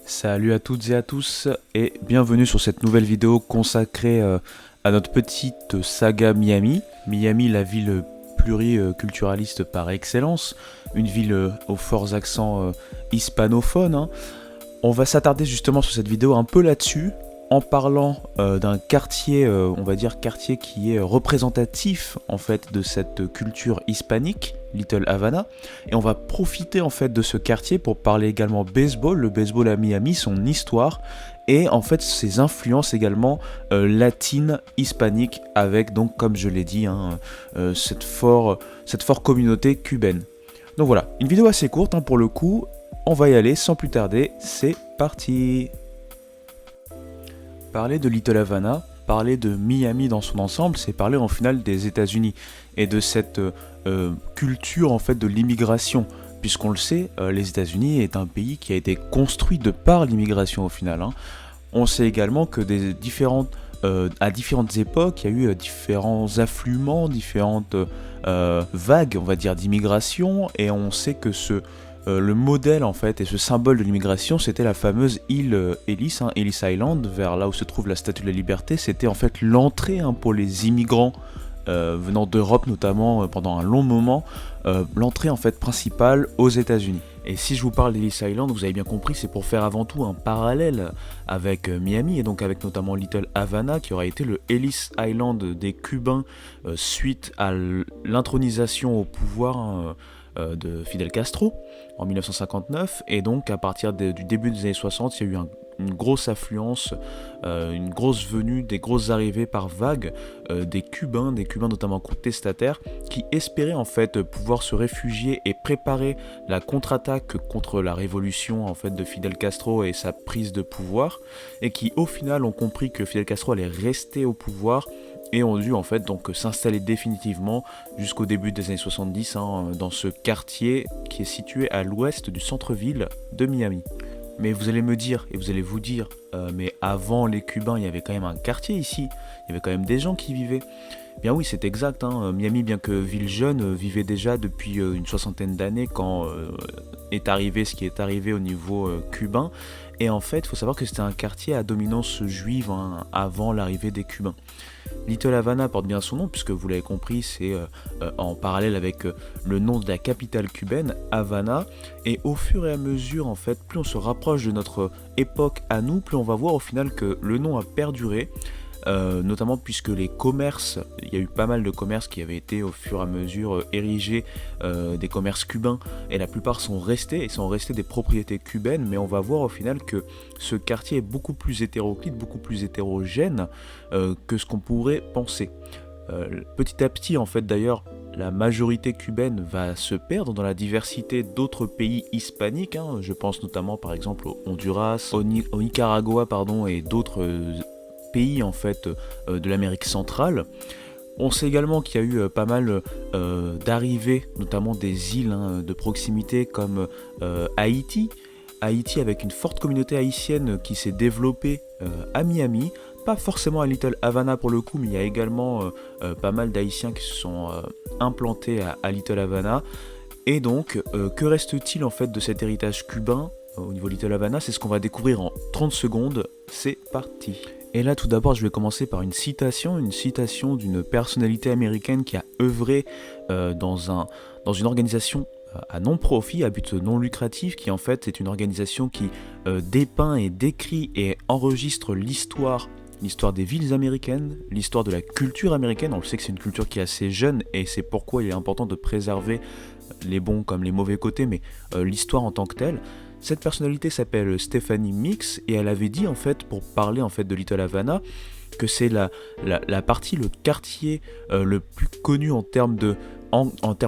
Salut à toutes et à tous et bienvenue sur cette nouvelle vidéo consacrée à notre petite saga Miami. Miami, la ville pluriculturaliste par excellence, une ville aux forts accents hispanophones, hein. On va s'attarder justement sur cette vidéo un peu là-dessus, en parlant d'un quartier, on va dire quartier qui est représentatif en fait de cette culture hispanique, Little Havana, et on va profiter en fait de ce quartier pour parler également baseball, le baseball à Miami, son histoire et en fait ses influences également latines, hispaniques, avec donc comme je l'ai dit cette forte communauté cubaine. Donc voilà, une vidéo assez courte pour le coup. On va y aller sans plus tarder, c'est parti. Parler de Little Havana, parler de Miami dans son ensemble, c'est parler en final des États-Unis et de cette culture en fait de l'immigration. Puisqu'on le sait, les États-Unis est un pays qui a été construit de par l'immigration au final, hein. On sait également que à différentes époques, il y a eu différents affluements, différentes vagues, on va dire, d'immigration, et on sait que le modèle en fait et ce symbole de l'immigration, c'était la fameuse île Ellis, Ellis Island, vers là où se trouve la Statue de la Liberté. C'était en fait l'entrée pour les immigrants venant d'Europe notamment pendant un long moment, l'entrée en fait principale aux États-Unis. Et si je vous parle d'Ellis Island, vous avez bien compris, c'est pour faire avant tout un parallèle avec Miami et donc avec notamment Little Havana qui aura été le Ellis Island des Cubains suite à l'intronisation au pouvoir de Fidel Castro en 1959, et donc à partir du début des années 60, il y a eu une grosse affluence, une grosse venue, des grosses arrivées par vagues des Cubains notamment contestataires, qui espéraient en fait pouvoir se réfugier et préparer la contre-attaque contre la révolution en fait de Fidel Castro et sa prise de pouvoir, et qui au final ont compris que Fidel Castro allait rester au pouvoir et ont dû en fait donc s'installer définitivement jusqu'au début des années 70 dans ce quartier qui est situé à l'ouest du centre-ville de Miami. Mais vous allez me dire, et vous allez vous dire, mais avant les Cubains, il y avait quand même un quartier ici, il y avait quand même des gens qui vivaient. Bien oui, c'est exact, Miami, bien que ville jeune, vivait déjà depuis une soixantaine d'années quand est arrivé ce qui est arrivé au niveau cubain. Et en fait, il faut savoir que c'était un quartier à dominance juive avant l'arrivée des Cubains. Little Havana porte bien son nom puisque vous l'avez compris, c'est en parallèle avec le nom de la capitale cubaine, Havana. Et au fur et à mesure, en fait, plus on se rapproche de notre époque à nous, plus on va voir au final que le nom a perduré. Notamment puisque les commerces, il y a eu pas mal de commerces qui avaient été au fur et à mesure érigés, des commerces cubains, et la plupart sont restés des propriétés cubaines, mais on va voir au final que ce quartier est beaucoup plus hétéroclite, beaucoup plus hétérogène que ce qu'on pourrait penser. Petit à petit en fait d'ailleurs, la majorité cubaine va se perdre dans la diversité d'autres pays hispaniques, je pense notamment par exemple au Honduras, au Nicaragua et d'autres pays en fait de l'Amérique centrale. On sait également qu'il y a eu pas mal d'arrivées, notamment des îles de proximité comme Haïti. Haïti avec une forte communauté haïtienne qui s'est développée à Miami, pas forcément à Little Havana pour le coup, mais il y a également pas mal d'Haïtiens qui se sont implantés à Little Havana. Et donc, que reste-t-il en fait de cet héritage cubain au niveau de Little Havana? C'est ce qu'on va découvrir en 30 secondes, c'est parti. Et là, tout d'abord, je vais commencer par une citation d'une personnalité américaine qui a œuvré dans une organisation à non-profit, à but non lucratif, qui en fait est une organisation qui dépeint et décrit et enregistre l'histoire des villes américaines, l'histoire de la culture américaine. On le sait que c'est une culture qui est assez jeune et c'est pourquoi il est important de préserver les bons comme les mauvais côtés, mais l'histoire en tant que telle. Cette personnalité s'appelle Stephanie Meeks et elle avait dit en fait, pour parler en fait de Little Havana, que c'est la partie, le quartier le plus connu en termes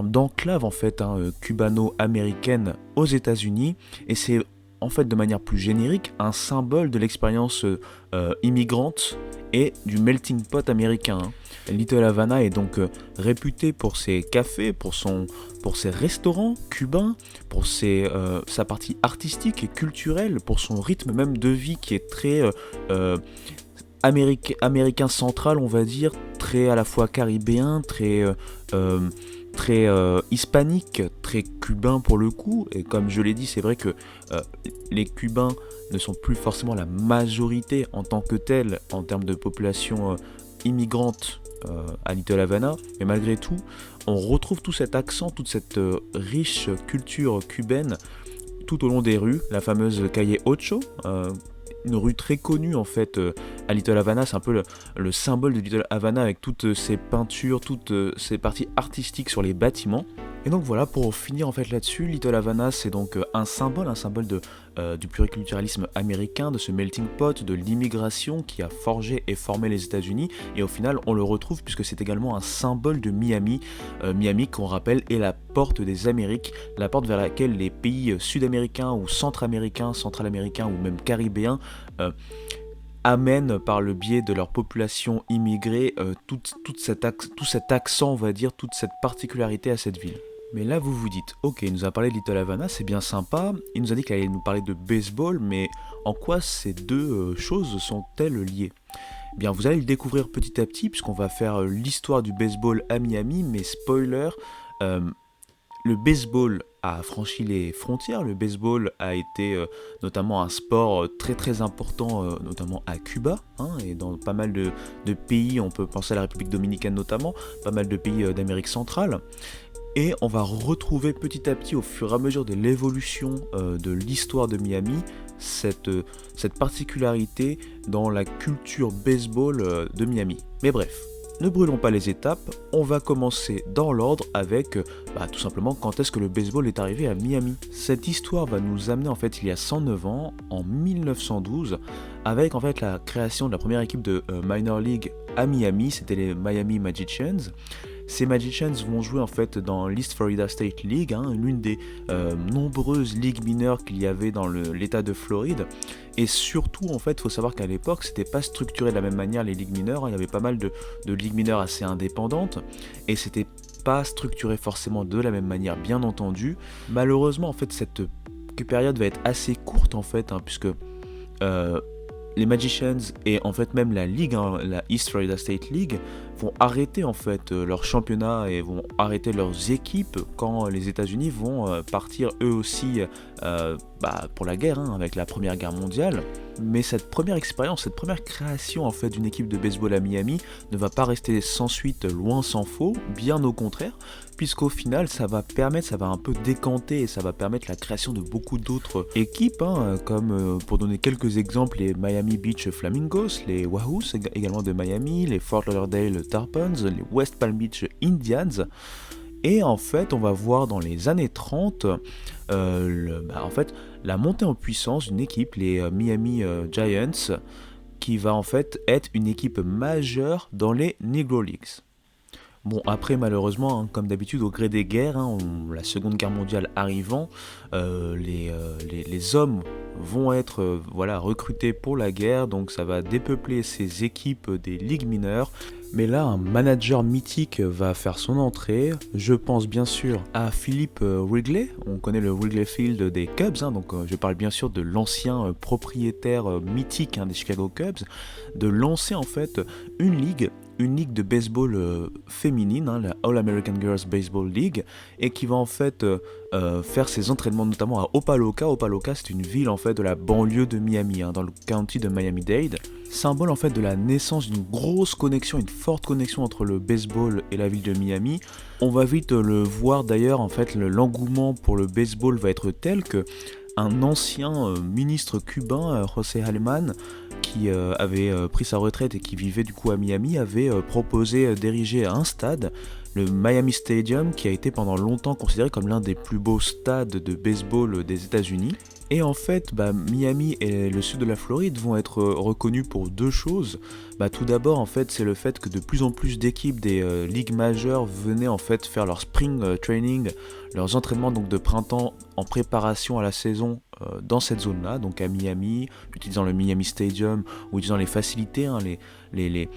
d'enclave en fait cubano-américaine aux États-Unis, et c'est en fait de manière plus générique un symbole de l'expérience immigrante et du melting pot américain. Little Havana est donc réputé pour ses cafés, pour ses restaurants cubains, pour sa partie artistique et culturelle, pour son rythme même de vie qui est très américain central, on va dire, très à la fois caribéen, très hispanique, très cubain pour le coup, et comme je l'ai dit, c'est vrai que les Cubains ne sont plus forcément la majorité en tant que telle en termes de population immigrante à Little Havana, mais malgré tout, on retrouve tout cet accent, toute cette riche culture cubaine tout au long des rues, la fameuse Calle Ocho, une rue très connue en fait à Little Havana, c'est un peu le symbole de Little Havana avec toutes ces peintures, toutes ces parties artistiques sur les bâtiments. Et donc voilà, pour finir en fait là-dessus, Little Havana c'est donc un symbole du pluriculturalisme américain, de ce melting pot, de l'immigration qui a forgé et formé les États-Unis. Et au final, on le retrouve puisque c'est également un symbole de Miami. Miami, qu'on rappelle, est la porte des Amériques, la porte vers laquelle les pays sud-américains ou centra-américains ou même caribéens amènent par le biais de leur population immigrée tout cet accent, on va dire, toute cette particularité à cette ville. Mais là vous vous dites, ok, il nous a parlé de Little Havana, c'est bien sympa, il nous a dit qu'il allait nous parler de baseball, mais en quoi ces deux choses sont-elles liées ? Eh bien vous allez le découvrir petit à petit, puisqu'on va faire l'histoire du baseball à Miami, mais spoiler, le baseball a franchi les frontières, le baseball a été notamment un sport très très important, notamment à Cuba, et dans pas mal de pays, on peut penser à la République dominicaine notamment, pas mal de pays d'Amérique centrale. Et on va retrouver petit à petit, au fur et à mesure de l'évolution de l'histoire de Miami, cette particularité dans la culture baseball de Miami. Mais bref, ne brûlons pas les étapes, on va commencer dans l'ordre avec tout simplement quand est-ce que le baseball est arrivé à Miami. Cette histoire va nous amener en fait il y a 109 ans, en 1912, avec en fait la création de la première équipe de Minor League à Miami, c'était les Miami Magicians. Ces Magicians vont jouer en fait dans l'East Florida State League, l'une des nombreuses ligues mineures qu'il y avait dans l'état de Floride. Et surtout, en fait, il faut savoir qu'à l'époque, c'était pas structuré de la même manière les ligues mineures. Il y avait pas mal de ligues mineures assez indépendantes, et c'était pas structuré forcément de la même manière, bien entendu. Malheureusement, en fait, cette période va être assez courte, en fait, puisque les Magicians et en fait même la ligue, la East Florida State League, vont arrêter en fait leur championnat et vont arrêter leurs équipes quand les États-Unis vont partir eux aussi pour la guerre, avec la Première Guerre mondiale. Mais cette première expérience, cette première création en fait d'une équipe de baseball à Miami ne va pas rester sans suite, loin s'en faut, bien au contraire, puisqu'au final ça va un peu décanter et ça va permettre la création de beaucoup d'autres équipes, comme pour donner quelques exemples, les Miami Beach Flamingos, les Wahoos également de Miami, les Fort Lauderdale Tarpons, les West Palm Beach Indians. Et en fait, on va voir dans les années 30 la montée en puissance d'une équipe, les Miami Giants, qui va en fait être une équipe majeure dans les Negro Leagues. Bon, après, malheureusement, comme d'habitude, au gré des guerres, la Seconde Guerre mondiale arrivant, les hommes vont être recrutés pour la guerre, donc ça va dépeupler ces équipes des ligues mineures. Mais là, un manager mythique va faire son entrée. Je pense bien sûr à Philip Wrigley. On connaît le Wrigley Field des Cubs, donc je parle bien sûr de l'ancien propriétaire mythique des Chicago Cubs, de lancer en fait une ligue de baseball féminine, la All American Girls Baseball League, et qui va en fait faire ses entraînements notamment à Opa-locka. Opa-locka, c'est une ville en fait de la banlieue de Miami, dans le county de Miami-Dade. Symbole en fait de la naissance d'une grosse connexion, une forte connexion entre le baseball et la ville de Miami. On va vite le voir d'ailleurs, en fait l'engouement pour le baseball va être tel que un ancien ministre cubain, José Alemán, qui avait pris sa retraite et qui vivait du coup à Miami, avait proposé d'ériger un stade, le Miami Stadium, qui a été pendant longtemps considéré comme l'un des plus beaux stades de baseball des États-Unis. Et en fait, Miami et le sud de la Floride vont être reconnus pour deux choses. Tout d'abord, en fait, c'est le fait que de plus en plus d'équipes des ligues majeures venaient en fait faire leur spring training, leurs entraînements donc de printemps en préparation à la saison dans cette zone-là, donc à Miami, utilisant le Miami Stadium ou utilisant les facilités, les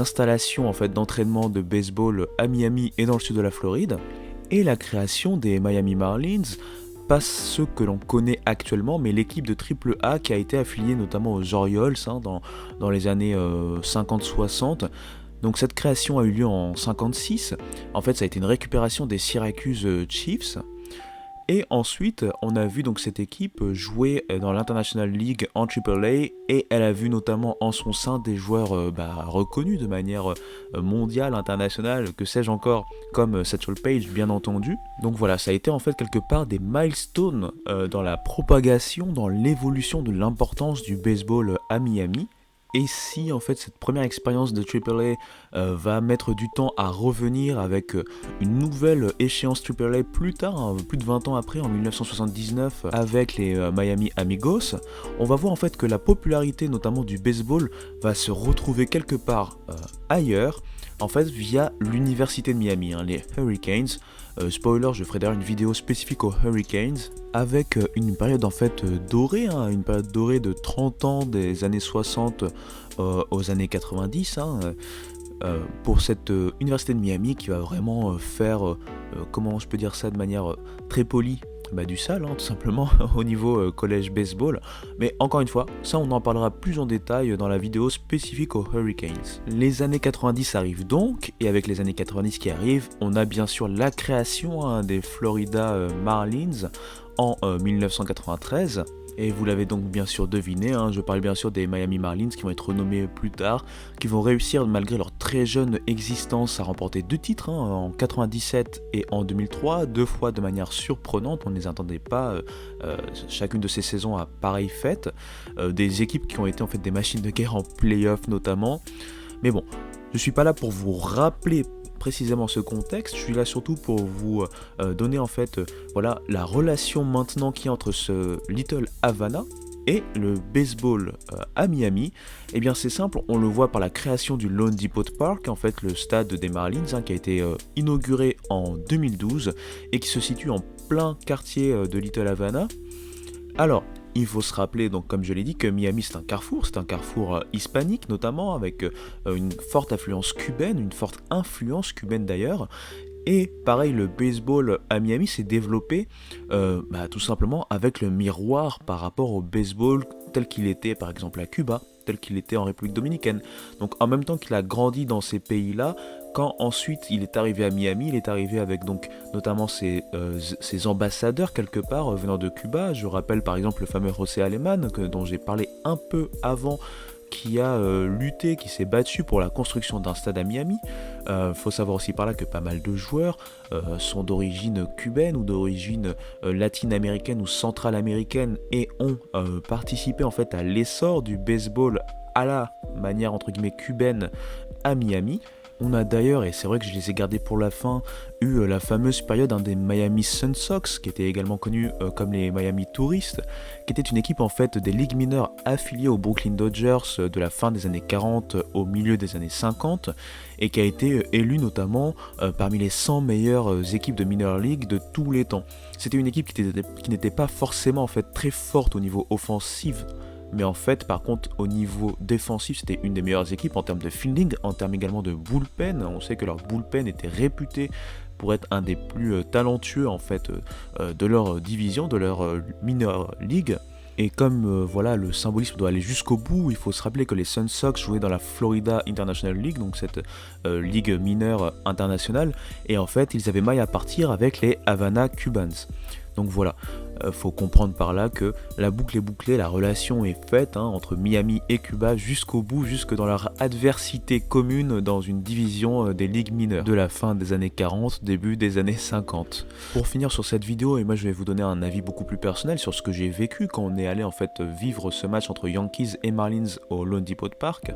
installations en fait d'entraînement de baseball à Miami et dans le sud de la Floride, et la création des Miami Marlins. Pas ceux que l'on connaît actuellement, mais l'équipe de AAA qui a été affiliée notamment aux Orioles dans les années 50-60. Donc cette création a eu lieu en 56. En fait, ça a été une récupération des Syracuse Chiefs. Et ensuite, on a vu donc cette équipe jouer dans l'International League en AAA et elle a vu notamment en son sein des joueurs reconnus de manière mondiale, internationale, que sais-je encore, comme Satchel Paige bien entendu. Donc voilà, ça a été en fait quelque part des milestones dans la propagation, dans l'évolution de l'importance du baseball à Miami. Et si en fait cette première expérience de AAA va mettre du temps à revenir avec une nouvelle échéance AAA plus tard, hein, plus de 20 ans après, en 1979, avec les Miami Amigos, on va voir en fait que la popularité notamment du baseball va se retrouver quelque part ailleurs, en fait via l'université de Miami, hein, les Hurricanes. Spoiler, je ferai d'ailleurs une vidéo spécifique aux Hurricanes avec une période en fait dorée, hein, une période dorée de 30 ans des années 60 aux années 90 pour cette université de Miami qui va vraiment faire, comment je peux dire ça de manière très polie, du sale tout simplement au niveau collège baseball. Mais encore une fois, ça on en parlera plus en détail dans la vidéo spécifique aux Hurricanes. Les années 90 arrivent donc, et avec les années 90 qui arrivent, on a bien sûr la création des Florida Marlins en 1993. Et vous l'avez donc bien sûr deviné, je parle bien sûr des Miami Marlins qui vont être renommés plus tard, qui vont réussir malgré leur très jeune existence à remporter 2 titres, en 97 et en 2003, 2 fois de manière surprenante, on ne les attendait pas chacune de ces saisons à pareille fête, des équipes qui ont été en fait des machines de guerre en play-off notamment. Mais bon, je suis pas là pour vous rappeler précisément ce contexte, je suis là surtout pour vous donner en fait voilà, la relation maintenant qu'il y a entre ce Little Havana et le baseball à Miami. Et bien c'est simple, on le voit par la création du Lone Depot Park, en fait le stade des Marlins qui a été inauguré en 2012 et qui se situe en plein quartier de Little Havana. Alors, il faut se rappeler, donc comme je l'ai dit, que Miami c'est un carrefour hispanique notamment, avec une forte influence cubaine d'ailleurs. Et pareil, le baseball à Miami s'est développé tout simplement avec le miroir par rapport au baseball tel qu'il était par exemple à Cuba, tel qu'il était en République Dominicaine. Donc en même temps qu'il a grandi dans ces pays-là, quand ensuite il est arrivé à Miami, il est arrivé avec donc notamment ses ambassadeurs quelque part venant de Cuba. Je rappelle par exemple le fameux José Alemán dont j'ai parlé un peu avant, qui a lutté, qui s'est battu pour la construction d'un stade à Miami. Faut savoir aussi par là que pas mal de joueurs sont d'origine cubaine ou d'origine latine-américaine ou centrale-américaine et ont participé en fait à l'essor du baseball à la manière entre guillemets cubaine à Miami. On a d'ailleurs, et c'est vrai que je les ai gardés pour la fin, eu la fameuse période des Miami Sun Sox, qui était également connue comme les Miami Tourists, qui était une équipe en fait des ligues mineures affiliées aux Brooklyn Dodgers de la fin des années 40 au milieu des années 50, et qui a été élue notamment parmi les 100 meilleures équipes de Minor League de tous les temps. C'était une équipe qui n'était pas forcément en fait très forte au niveau offensif, mais en fait par contre au niveau défensif c'était une des meilleures équipes en termes de fielding, en termes également de bullpen. On sait que leur bullpen était réputé pour être un des plus talentueux en fait de leur division, de leur minor league. Et comme voilà, le symbolisme doit aller jusqu'au bout, il faut se rappeler que les Sun Sox jouaient dans la Florida International League, donc cette ligue mineure internationale, et en fait ils avaient maille à partir avec les Havana Cubans. Donc voilà, faut comprendre par là que la boucle est bouclée, la relation est faite entre Miami et Cuba jusqu'au bout, jusque dans leur adversité commune dans une division des ligues mineures de la fin des années 40, début des années 50. Pour finir sur cette vidéo, et moi je vais vous donner un avis beaucoup plus personnel sur ce que j'ai vécu quand on est allé en fait vivre ce match entre Yankees et Marlins au Lone Depot Park.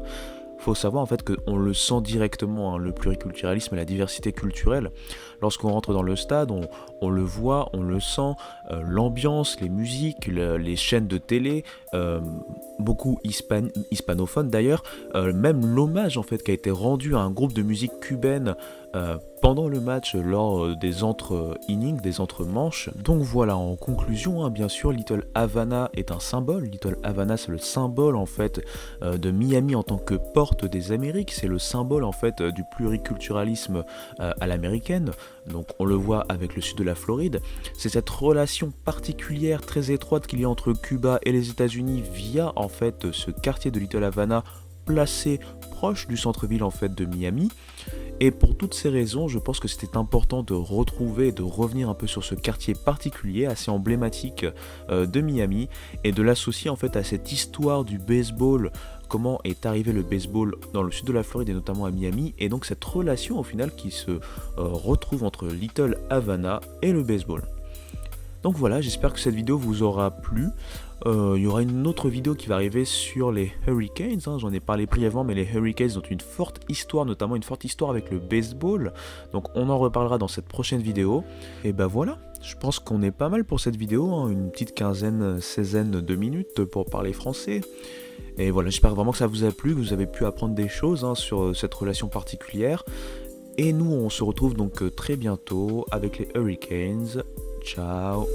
Faut savoir en fait qu'on le sent directement, le pluriculturalisme et la diversité culturelle. Lorsqu'on rentre dans le stade, on le voit, on le sent, l'ambiance, les musiques, les chaînes de télé, beaucoup hispanophones d'ailleurs, même l'hommage en fait qui a été rendu à un groupe de musique cubaine pendant le match lors des entre-innings, des entre-manches. Donc voilà, en conclusion, bien sûr, Little Havana est un symbole. Little Havana, c'est le symbole en fait de Miami en tant que porte des Amériques. C'est le symbole en fait du pluriculturalisme à l'américaine. Donc on le voit avec le sud de la Floride. C'est cette relation particulière, très étroite qu'il y a entre Cuba et les États-Unis via en fait ce quartier de Little Havana placé proche du centre-ville en fait de Miami. Et pour toutes ces raisons, je pense que c'était important de retrouver et de revenir un peu sur ce quartier particulier, assez emblématique de Miami, et de l'associer en fait à cette histoire du baseball, comment est arrivé le baseball dans le sud de la Floride et notamment à Miami, et donc cette relation au final qui se retrouve entre Little Havana et le baseball. Donc voilà, j'espère que cette vidéo vous aura plu. Il y aura une autre vidéo qui va arriver sur les Hurricanes, hein. J'en ai parlé brièvement, mais les Hurricanes ont une forte histoire, notamment une forte histoire avec le baseball. Donc on en reparlera dans cette prochaine vidéo. Et bah voilà, je pense qu'on est pas mal pour cette vidéo, hein. Une petite quinzaine, seizaine de minutes pour parler français. Et voilà, j'espère vraiment que ça vous a plu, que vous avez pu apprendre des choses, hein, sur cette relation particulière. Et nous, on se retrouve donc très bientôt avec les Hurricanes. Ciao.